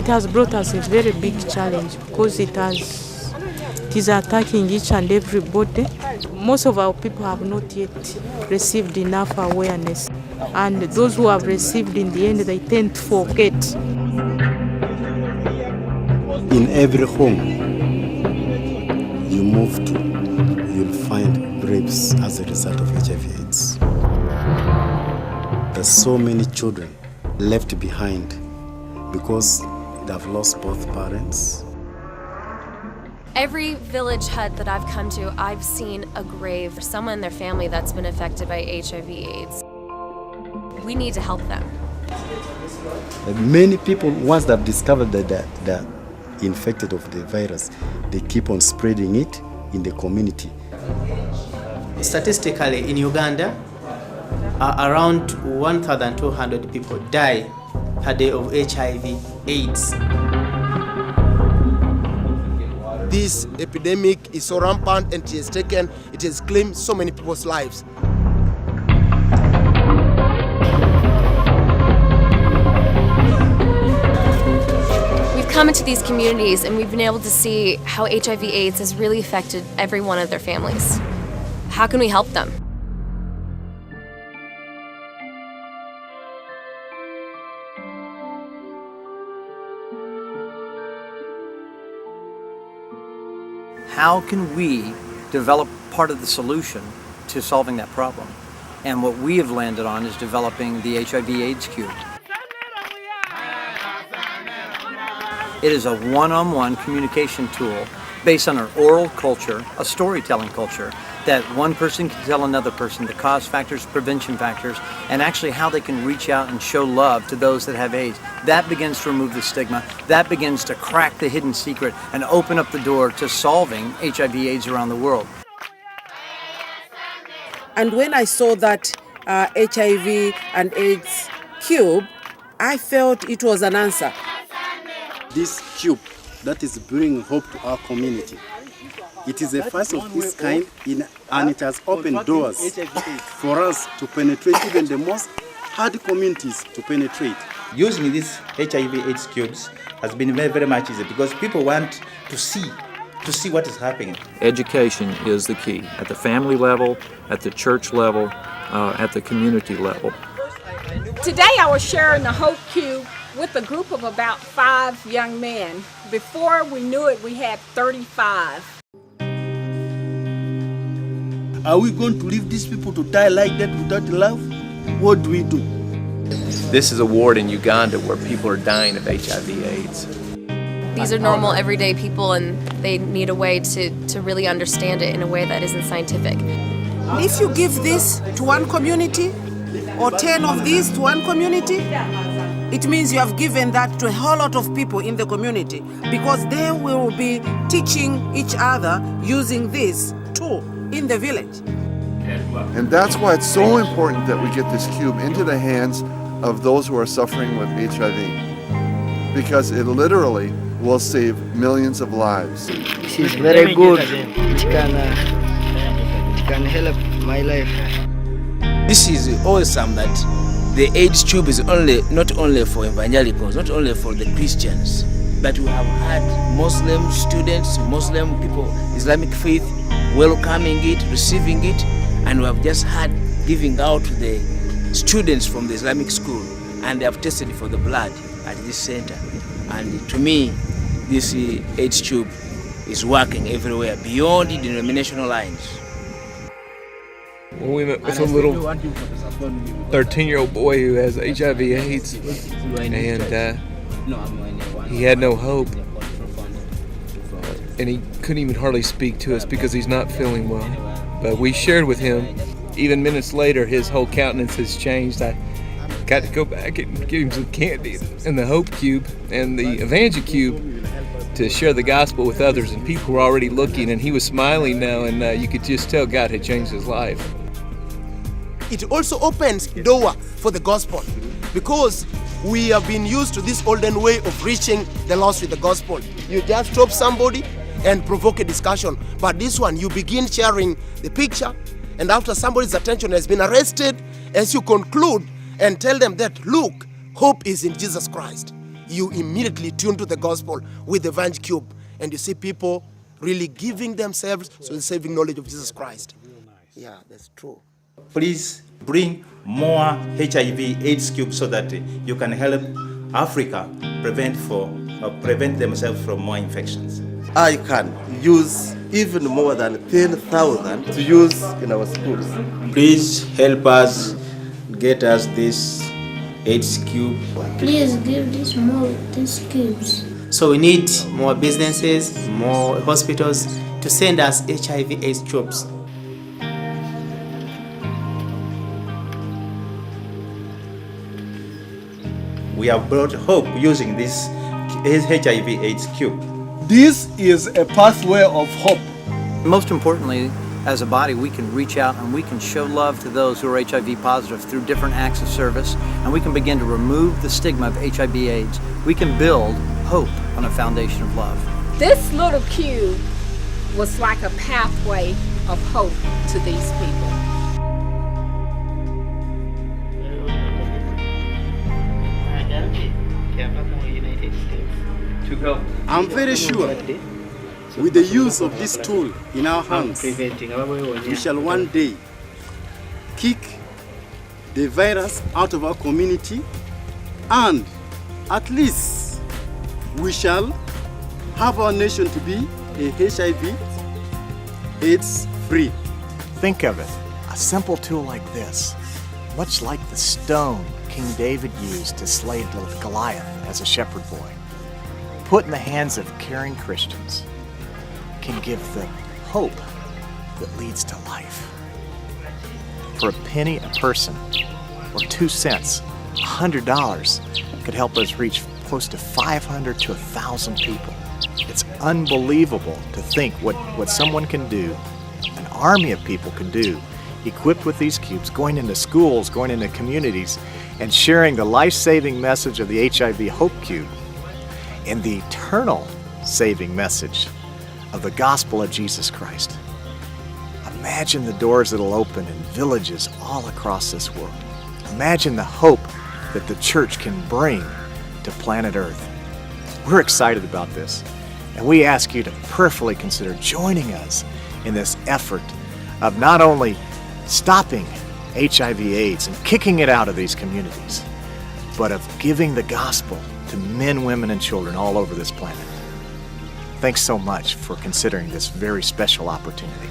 has brought us a very big challenge because it is attacking each and everybody. Most of our people have not yet received enough awareness, and those who have received in the end, they tend to forget. In every home you move to, you'll find rapes as a result of HIV/AIDS. There's so many children left behind because they've lost both parents. Every village hut that I've come to, I've seen a grave for someone in their family that's been affected by HIV/AIDS. We need to help them. Many people, once they've discovered that they're infected of the virus, they keep on spreading it in the community. Statistically, in Uganda, around 1,200 people die per day of HIV/AIDS. This epidemic is so rampant and it has claimed so many people's lives. We've come into these communities and we've been able to see how HIV/AIDS has really affected every one of their families. How can we help them? How can we develop part of the solution to solving that problem? And what we have landed on is developing the HIV/AIDS cube. It is a one-on-one communication tool based on an oral culture, a storytelling culture, that one person can tell another person the cause factors, prevention factors, and actually how they can reach out and show love to those that have AIDS. That begins to remove the stigma. That begins to crack the hidden secret and open up the door to solving HIV/AIDS around the world. And when I saw that HIV and AIDS cube, I felt it was an answer. This cube that is bringing hope to our community. It is the first of its kind and it has opened doors for us to penetrate even the most hard communities to penetrate. Using these HIV/AIDS cubes has been very, very much easy because people want to see what is happening. Education is the key at the family level, at the church level, at the community level. Today I was sharing the Hope Cube with a group of about 5 young men. Before we knew it, we had 35. Are we going to leave these people to die like that without love? What do we do? This is a ward in Uganda where people are dying of HIV/AIDS. These are normal, everyday people, and they need a way to really understand it in a way that isn't scientific. If you give this to one community, or 10 of these to one community, it means you have given that to a whole lot of people in the community, because they will be teaching each other using this tool in the village. And that's why it's so important that we get this cube into the hands of those who are suffering with HIV, because it literally will save millions of lives. She's very good. It can help my life. This is awesome that the AIDS tube is not only for evangelicals, not only for the Christians, but we have had Muslim students, Muslim people, Islamic faith welcoming it, receiving it, and we have just had giving out to the students from the Islamic school, and they have tested for the blood at this center. And to me, this AIDS tube is working everywhere beyond the denominational lines. When we met with a little 13-year-old boy who has HIV/AIDS, and he had no hope, and he couldn't even hardly speak to us because he's not feeling well. But we shared with him. Even minutes later, his whole countenance has changed. I got to go back and give him some candy and the Hope Cube and the Evangel Cube to share the gospel with others, and people were already looking, and he was smiling now, and you could just tell God had changed his life. It also opens door for the gospel, because we have been used to this olden way of reaching the lost with the gospel. You just stop somebody and provoke a discussion, but this one you begin sharing the picture, and after somebody's attention has been arrested, as you conclude and tell them that, look, hope is in Jesus Christ. you immediately tune to the gospel with the Evangel Cube, and you see people really giving themselves to the saving knowledge of Jesus Christ. Yeah, that's true. Please bring more HIV/AIDS cubes so that you can help Africa prevent themselves from more infections. I can use even more than 10,000 to use in our schools. Please help us get us this AIDS cube. Please give this more these cubes. So we need more businesses, more hospitals to send us HIV/AIDS cubes. We have brought hope using this HIV/AIDS cube. This is a pathway of hope. Most importantly, as a body, we can reach out and we can show love to those who are HIV positive through different acts of service, and we can begin to remove the stigma of HIV/AIDS. We can build hope on a foundation of love. This little cube was like a pathway of hope to these people. I'm very sure with the use of this tool in our hands, we shall one day kick the virus out of our community, and at least we shall have our nation to be a HIV/AIDS free. Think of it, a simple tool like this, much like the stone King David used to slay Goliath as a shepherd boy, put in the hands of caring Christians, can give the hope that leads to life. For a penny a person, or 2 cents, $100 could help us reach close to 500 to 1,000 people. It's unbelievable to think what someone can do, an army of people can do, equipped with these cubes, going into schools, going into communities, and sharing the life-saving message of the HIV Hope Cube and the eternal saving message of the gospel of Jesus Christ. Imagine the doors that'll open in villages all across this world. Imagine the hope that the church can bring to planet Earth. We're excited about this, and we ask you to prayerfully consider joining us in this effort of not only stopping HIV/AIDS and kicking it out of these communities, but of giving the gospel to men, women, and children all over this planet. Thanks so much for considering this very special opportunity.